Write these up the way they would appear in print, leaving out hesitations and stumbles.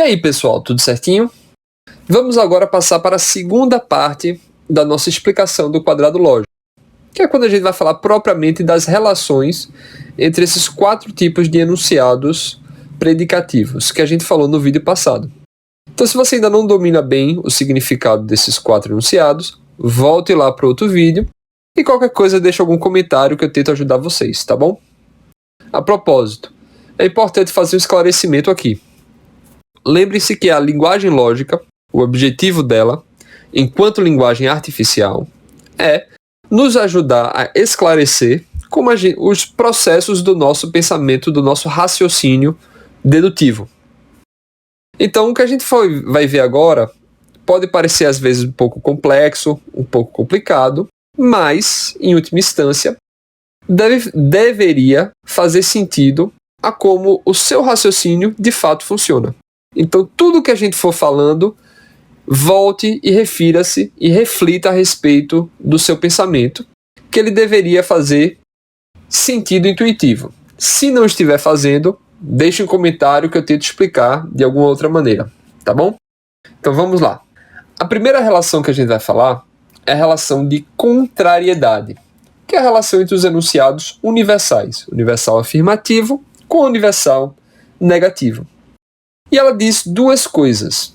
aí, pessoal, tudo certinho? Vamos agora passar para a segunda parte da nossa explicação do quadrado lógico, que é quando a gente vai falar propriamente das relações entre esses 4 tipos de enunciados predicativos que a gente falou no vídeo passado. Então, se você ainda não domina bem o significado desses 4 enunciados, volte lá para outro vídeo e qualquer coisa deixa algum comentário que eu tento ajudar vocês, tá bom? A propósito, é importante fazer um esclarecimento aqui. Lembre-se que a linguagem lógica, o objetivo dela, enquanto linguagem artificial, é nos ajudar a esclarecer como os processos do nosso pensamento, do nosso raciocínio dedutivo. Então, o que a gente vai ver agora pode parecer às vezes um pouco complexo, um pouco complicado, mas, em última instância, deveria fazer sentido a como o seu raciocínio de fato funciona. Então, tudo que a gente for falando, volte e refira-se e reflita a respeito do seu pensamento, que ele deveria fazer sentido intuitivo. Se não estiver fazendo, deixe um comentário que eu tento explicar de alguma outra maneira, tá bom? Então vamos lá. A primeira relação que a gente vai falar é a relação de contrariedade, que é a relação entre os enunciados universais, universal afirmativo com universal negativo. E ela diz 2 coisas.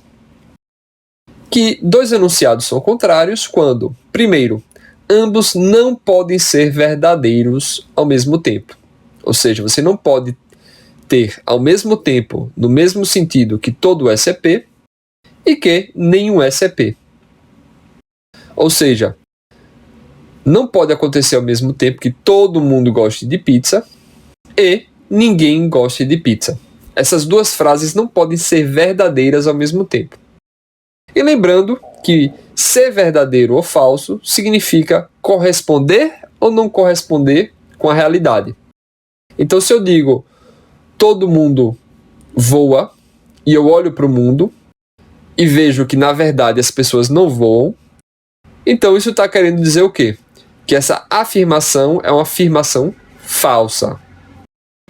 Que 2 enunciados são contrários quando, primeiro, ambos não podem ser verdadeiros ao mesmo tempo. Ou seja, você não pode ter ao mesmo tempo, no mesmo sentido que todo S é P e que nenhum S é P. Ou seja, não pode acontecer ao mesmo tempo que todo mundo goste de pizza e ninguém goste de pizza. Essas 2 frases não podem ser verdadeiras ao mesmo tempo. E lembrando que ser verdadeiro ou falso significa corresponder ou não corresponder com a realidade. Então, se eu digo todo mundo voa e eu olho para o mundo e vejo que na verdade as pessoas não voam, então isso está querendo dizer o quê? Que essa afirmação é uma afirmação falsa.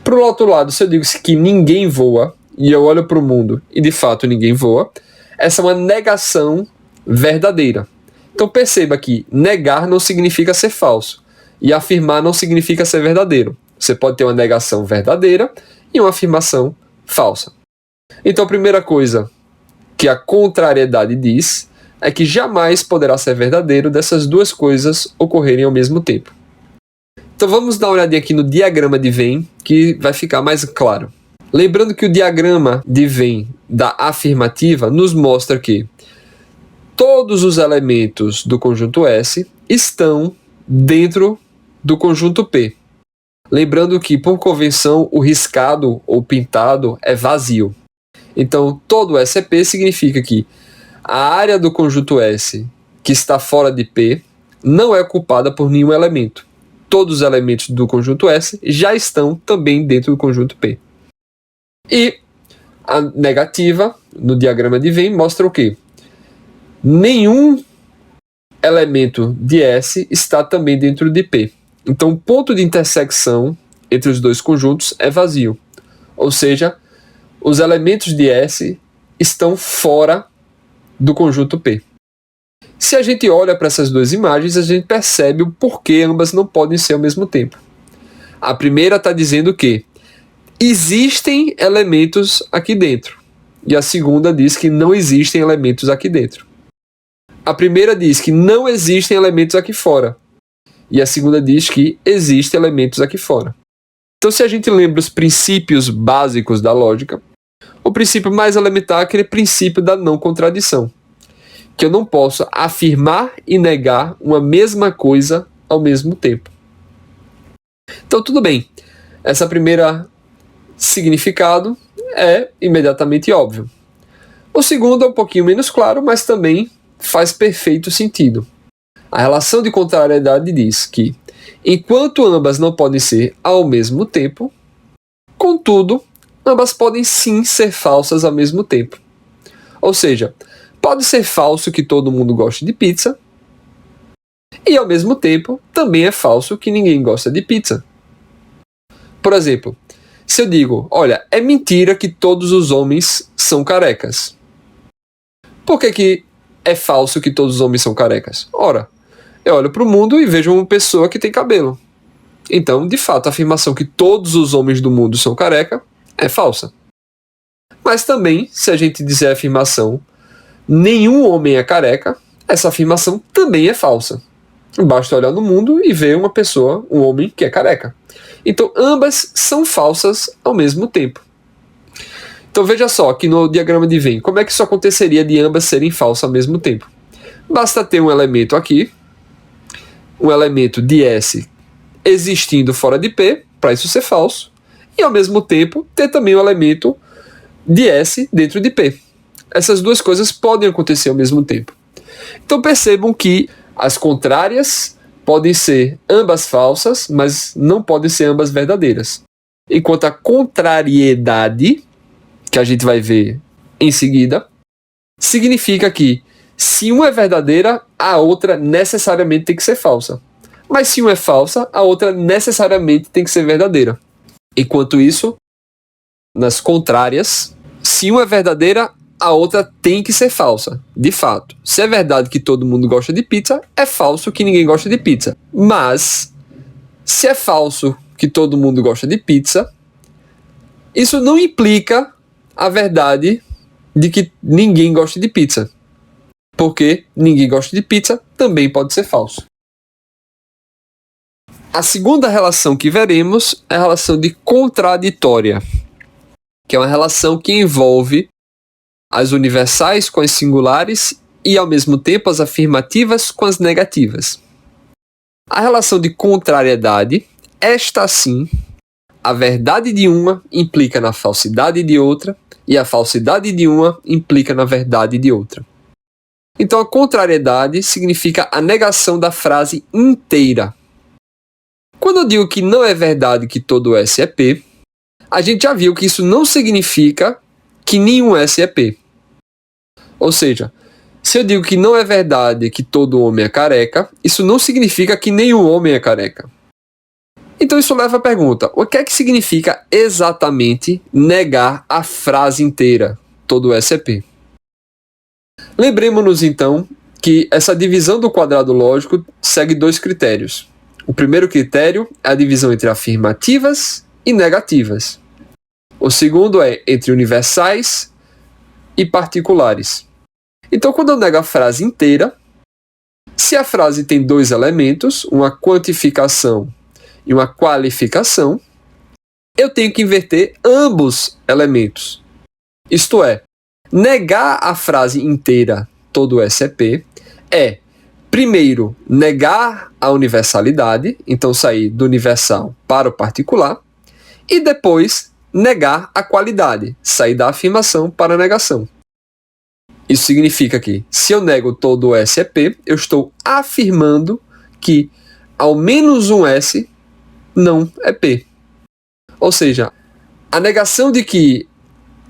Para o outro lado, se eu digo que ninguém voa e eu olho para o mundo e de fato ninguém voa, essa é uma negação verdadeira. Então perceba que negar não significa ser falso e afirmar não significa ser verdadeiro. Você pode ter uma negação verdadeira e uma afirmação falsa. Então a primeira coisa que a contrariedade diz é que jamais poderá ser verdadeiro dessas 2 coisas ocorrerem ao mesmo tempo. Então vamos dar uma olhadinha aqui no diagrama de Venn, que vai ficar mais claro. Lembrando que o diagrama de Venn da afirmativa nos mostra que todos os elementos do conjunto S estão dentro do conjunto P. Lembrando que, por convenção, o riscado ou pintado é vazio. Então, todo S é P significa que a área do conjunto S que está fora de P não é ocupada por nenhum elemento. Todos os elementos do conjunto S já estão também dentro do conjunto P. E a negativa, no diagrama de Venn, mostra o quê? Nenhum elemento de S está também dentro de P. Então, o ponto de intersecção entre os 2 conjuntos é vazio. Ou seja, os elementos de S estão fora do conjunto P. Se a gente olha para essas 2 imagens, a gente percebe o porquê ambas não podem ser ao mesmo tempo. A primeira está dizendo que existem elementos aqui dentro. E a segunda diz que não existem elementos aqui dentro. A primeira diz que não existem elementos aqui fora. E a segunda diz que existem elementos aqui fora. Então, se a gente lembra os princípios básicos da lógica, o princípio mais elementar é aquele princípio da não contradição. Que eu não posso afirmar e negar uma mesma coisa ao mesmo tempo. Então, tudo bem. Essa primeira significado é imediatamente óbvio. O segundo é um pouquinho menos claro, mas também faz perfeito sentido. A relação de contrariedade diz que, enquanto ambas não podem ser ao mesmo tempo, contudo, ambas podem sim ser falsas ao mesmo tempo. Ou seja, pode ser falso que todo mundo goste de pizza, e ao mesmo tempo também é falso que ninguém gosta de pizza. Por exemplo, se eu digo, olha, é mentira que todos os homens são carecas. Por que é falso que todos os homens são carecas? Ora, eu olho para o mundo e vejo uma pessoa que tem cabelo. Então, de fato, a afirmação que todos os homens do mundo são careca é falsa. Mas também, se a gente dizer a afirmação nenhum homem é careca, essa afirmação também é falsa. Basta olhar no mundo e ver uma pessoa, um homem, que é careca. Então, ambas são falsas ao mesmo tempo. Então, veja só, aqui no diagrama de Venn, como é que isso aconteceria de ambas serem falsas ao mesmo tempo? Basta ter um elemento aqui, um elemento de S existindo fora de P, para isso ser falso, e ao mesmo tempo ter também um elemento de S dentro de P. Essas duas coisas podem acontecer ao mesmo tempo. Então percebam que as contrárias podem ser ambas falsas, mas não podem ser ambas verdadeiras. Enquanto a contrariedade, que a gente vai ver em seguida, significa que se uma é verdadeira, a outra necessariamente tem que ser falsa. Mas se uma é falsa, a outra necessariamente tem que ser verdadeira. Enquanto isso, nas contrárias, se uma é verdadeira, a outra tem que ser falsa. De fato, se é verdade que todo mundo gosta de pizza, é falso que ninguém gosta de pizza. Mas, se é falso que todo mundo gosta de pizza, isso não implica a verdade de que ninguém gosta de pizza. Porque ninguém gosta de pizza também pode ser falso. A segunda relação que veremos é a relação de contraditória, que é uma relação que envolve as universais com as singulares e, ao mesmo tempo, as afirmativas com as negativas. A relação de contrariedade, esta sim, a verdade de uma implica na falsidade de outra e a falsidade de uma implica na verdade de outra. Então, a contrariedade significa a negação da frase inteira. Quando eu digo que não é verdade que todo S é P, a gente já viu que isso não significa que nenhum S é P. Ou seja, se eu digo que não é verdade que todo homem é careca, isso não significa que nenhum homem é careca. Então isso leva à pergunta, o que é que significa exatamente negar a frase inteira, todo S é P? Lembremos-nos então que essa divisão do quadrado lógico segue dois critérios. O primeiro critério é a divisão entre afirmativas e negativas. O segundo é entre universais e particulares. Então, quando eu nego a frase inteira, se a frase tem dois elementos, uma quantificação e uma qualificação, eu tenho que inverter ambos elementos. Isto é, negar a frase inteira, todo S é P, é, primeiro, negar a universalidade, então sair do universal para o particular, e depois negar a qualidade, sair da afirmação para a negação. Isso significa que, se eu nego todo S é P, eu estou afirmando que ao menos um S não é P. Ou seja, a negação de que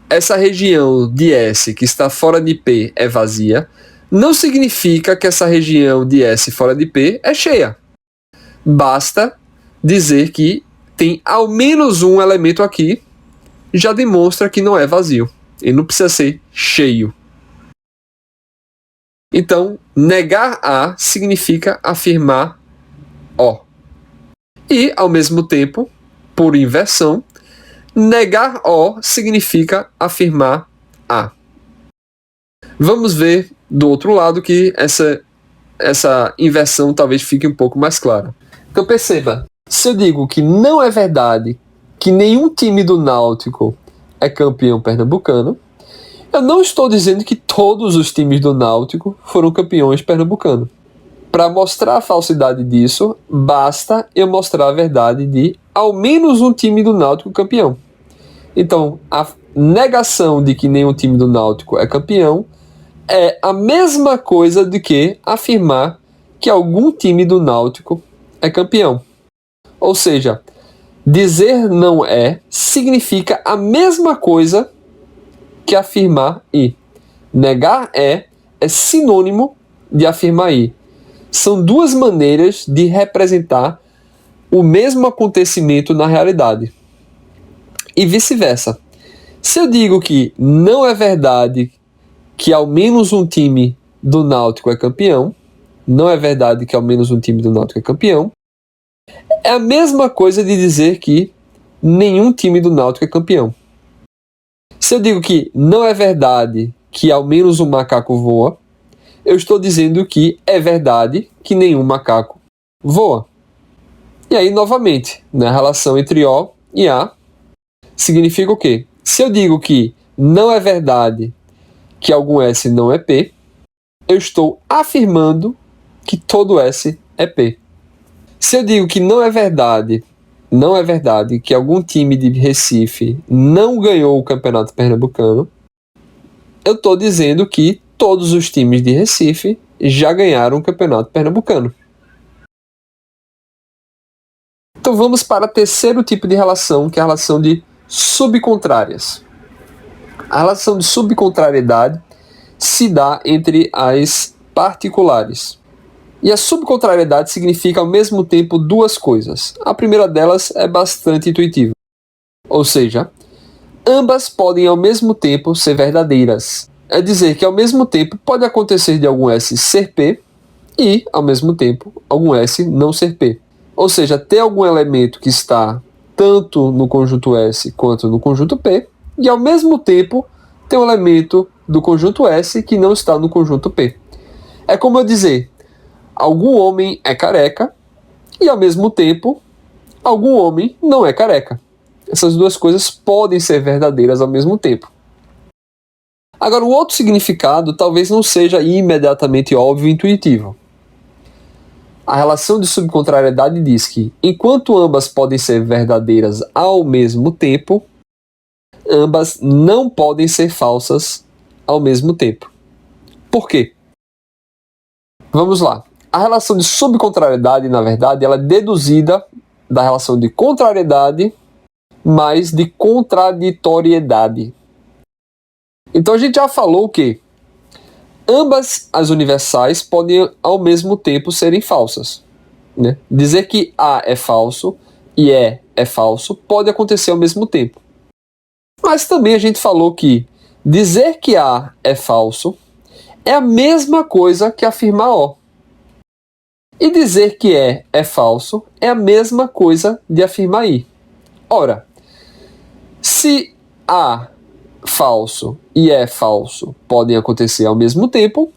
essa região de S que está fora de P é vazia, não significa que essa região de S fora de P é cheia. Basta dizer que tem ao menos um elemento aqui, já demonstra que não é vazio. Ele não precisa ser cheio. Então, negar A significa afirmar O. E, ao mesmo tempo, por inversão, negar O significa afirmar A. Vamos ver do outro lado que essa inversão talvez fique um pouco mais clara. Então perceba, se eu digo que não é verdade que nenhum time do Náutico é campeão pernambucano, eu não estou dizendo que todos os times do Náutico foram campeões pernambucanos. Para mostrar a falsidade disso, basta eu mostrar a verdade de ao menos um time do Náutico campeão. Então, a negação de que nenhum time do Náutico é campeão é a mesma coisa do que afirmar que algum time do Náutico é campeão. Ou seja, dizer não é significa a mesma coisa que afirmar I. Negar é sinônimo de afirmar I. São duas maneiras de representar o mesmo acontecimento na realidade. E vice-versa. Se eu digo que não é verdade que ao menos um time do Náutico é campeão, não é verdade que ao menos um time do Náutico é campeão, é a mesma coisa de dizer que nenhum time do Náutico é campeão. Se eu digo que não é verdade que ao menos um macaco voa, eu estou dizendo que é verdade que nenhum macaco voa. E aí, novamente, a relação entre O e A significa o quê? Se eu digo que não é verdade que algum S não é P, eu estou afirmando que todo S é P. Se eu digo que não é verdade que algum time de Recife não ganhou o Campeonato Pernambucano, eu estou dizendo que todos os times de Recife já ganharam o Campeonato Pernambucano. Então vamos para o terceiro tipo de relação, que é a relação de subcontrárias. A relação de subcontrariedade se dá entre as particulares. E a subcontrariedade significa ao mesmo tempo duas coisas. A primeira delas é bastante intuitiva. Ou seja, ambas podem ao mesmo tempo ser verdadeiras. É dizer que ao mesmo tempo pode acontecer de algum S ser P e, ao mesmo tempo, algum S não ser P. Ou seja, ter algum elemento que está tanto no conjunto S quanto no conjunto P, e ao mesmo tempo ter um elemento do conjunto S que não está no conjunto P. É como eu dizer, algum homem é careca e ao mesmo tempo algum homem não é careca. Essas duas coisas podem ser verdadeiras ao mesmo tempo. Agora, o outro significado talvez não seja imediatamente óbvio e intuitivo. A relação de subcontrariedade diz que, enquanto ambas podem ser verdadeiras ao mesmo tempo, ambas não podem ser falsas ao mesmo tempo. Por quê? Vamos lá. A relação de subcontrariedade, na verdade, ela é deduzida da relação de contrariedade mais de contraditoriedade. Então a gente já falou que ambas as universais podem ao mesmo tempo serem falsas. Né? Dizer que A é falso e E é falso pode acontecer ao mesmo tempo. Mas também a gente falou que dizer que A é falso é a mesma coisa que afirmar O. E dizer que E é falso é a mesma coisa de afirmar I. Ora, se A falso e E falso podem acontecer ao mesmo tempo,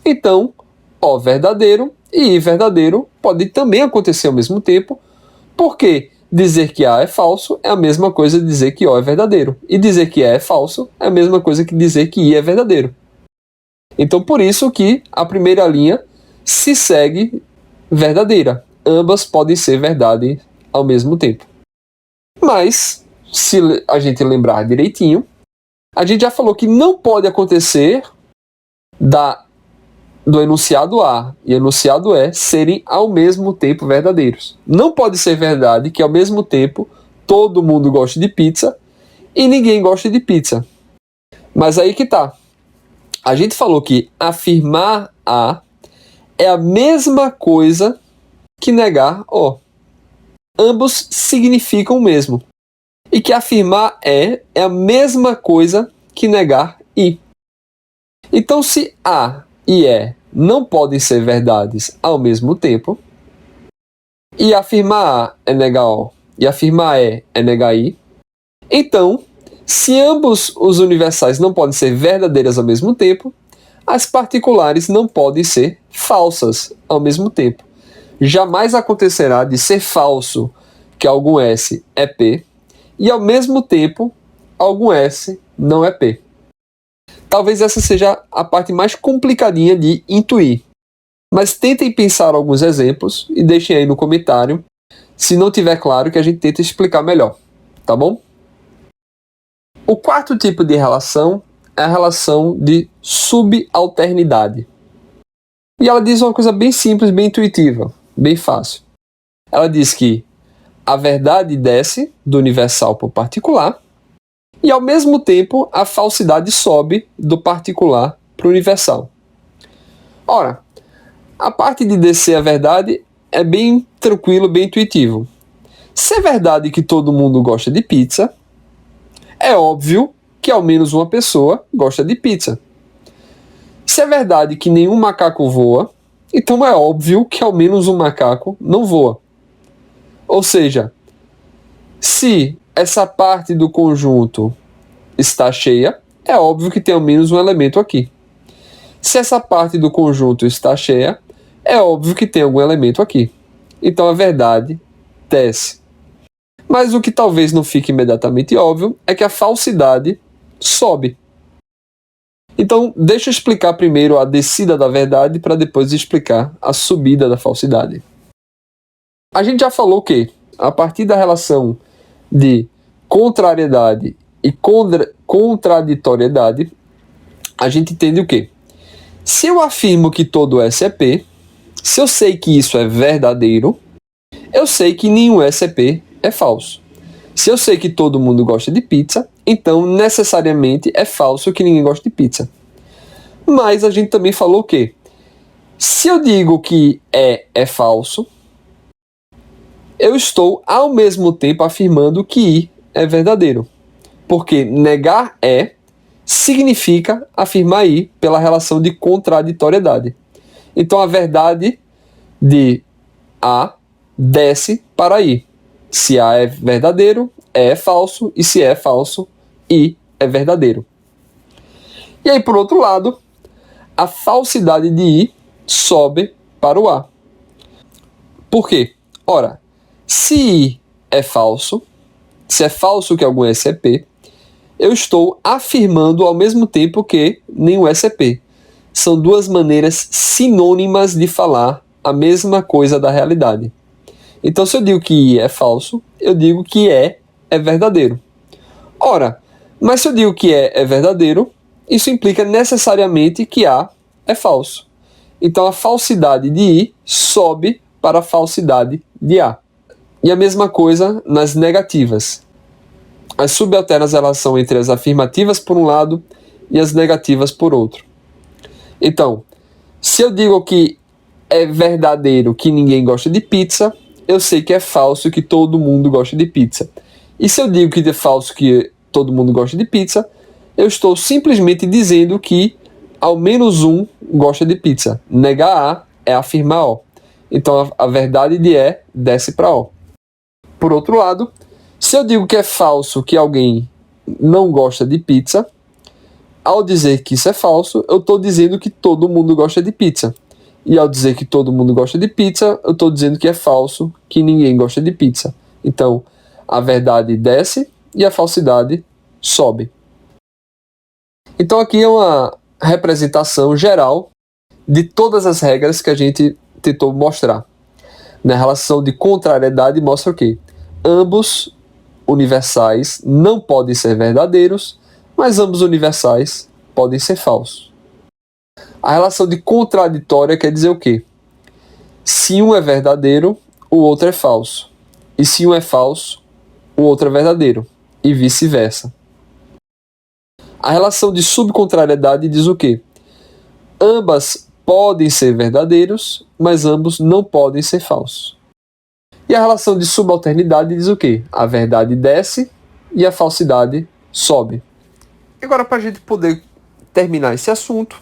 então O verdadeiro e I verdadeiro podem também acontecer ao mesmo tempo, porque dizer que A é falso é a mesma coisa de dizer que O é verdadeiro, e dizer que E é falso é a mesma coisa que dizer que I é verdadeiro. Então por isso que a primeira linha se segue verdadeira. Ambas podem ser verdade ao mesmo tempo. Mas, se a gente lembrar direitinho, a gente já falou que não pode acontecer do enunciado A e enunciado E serem ao mesmo tempo verdadeiros. Não pode ser verdade que ao mesmo tempo todo mundo goste de pizza e ninguém goste de pizza. Mas aí que tá. A gente falou que afirmar A é a mesma coisa que negar O. Ambos significam o mesmo. E que afirmar é a mesma coisa que negar I. Então, se A e E não podem ser verdades ao mesmo tempo, e afirmar A é negar O, e afirmar E é negar I, então, se ambos os universais não podem ser verdadeiras ao mesmo tempo, as particulares não podem ser falsas ao mesmo tempo. Jamais acontecerá de ser falso que algum S é P, e ao mesmo tempo algum S não é P. Talvez essa seja a parte mais complicadinha de intuir. Mas tentem pensar alguns exemplos e deixem aí no comentário, se não tiver claro, que a gente tenta explicar melhor, tá bom? O quarto tipo de relação é a relação de subalternidade. E ela diz uma coisa bem simples, bem intuitiva, bem fácil. Ela diz que a verdade desce do universal para o particular, e ao mesmo tempo a falsidade sobe do particular para o universal. Ora, a parte de descer a verdade é bem tranquilo, bem intuitivo. Se é verdade que todo mundo gosta de pizza, é óbvio que ao menos uma pessoa gosta de pizza. Se é verdade que nenhum macaco voa, então é óbvio que ao menos um macaco não voa. Ou seja, se essa parte do conjunto está cheia, é óbvio que tem ao menos um elemento aqui. Se essa parte do conjunto está cheia, é óbvio que tem algum elemento aqui. Então a verdade desce. Mas o que talvez não fique imediatamente óbvio é que a falsidade sobe. Então, deixa eu explicar primeiro a descida da verdade para depois explicar a subida da falsidade. A gente já falou que, a partir da relação de contrariedade e contraditoriedade, a gente entende o quê? Se eu afirmo que todo S é P, se eu sei que isso é verdadeiro, eu sei que nenhum S é P é falso. Se eu sei que todo mundo gosta de pizza, então necessariamente é falso que ninguém gosta de pizza. Mas a gente também falou que, se eu digo que é falso, eu estou ao mesmo tempo afirmando que I é verdadeiro. Porque negar significa afirmar I pela relação de contraditoriedade. Então a verdade de A desce para I. Se A é verdadeiro, E é falso, e se E é falso, I é verdadeiro. E aí, por outro lado, a falsidade de I sobe para o A. Por quê? Ora, se I é falso, se é falso que algum S é P, eu estou afirmando ao mesmo tempo que nenhum S é P. São duas maneiras sinônimas de falar a mesma coisa da realidade. Então, se eu digo que I é falso, eu digo que E é verdadeiro. Ora, mas se eu digo que E é verdadeiro, isso implica necessariamente que A é falso. Então, a falsidade de I sobe para a falsidade de A. E a mesma coisa nas negativas. As subalternas elas são entre as afirmativas por um lado e as negativas por outro. Então, se eu digo que é verdadeiro que ninguém gosta de pizza, eu sei que é falso que todo mundo gosta de pizza. E se eu digo que é falso que todo mundo gosta de pizza, eu estou simplesmente dizendo que ao menos um gosta de pizza. Negar A é afirmar O. Então a verdade de E desce para O. Por outro lado, se eu digo que é falso que alguém não gosta de pizza, ao dizer que isso é falso, eu estou dizendo que todo mundo gosta de pizza. E ao dizer que todo mundo gosta de pizza, eu estou dizendo que é falso que ninguém gosta de pizza. Então, a verdade desce e a falsidade sobe. Então aqui é uma representação geral de todas as regras que a gente tentou mostrar. Na relação de contrariedade mostra o quê? Ambos universais não podem ser verdadeiros, mas ambos universais podem ser falsos. A relação de contraditória quer dizer o quê? Se um é verdadeiro, o outro é falso. E se um é falso, o outro é verdadeiro. E vice-versa. A relação de subcontrariedade diz o quê? Ambas podem ser verdadeiros, mas ambos não podem ser falsos. E a relação de subalternidade diz o quê? A verdade desce e a falsidade sobe. Agora, para a gente poder terminar esse assunto,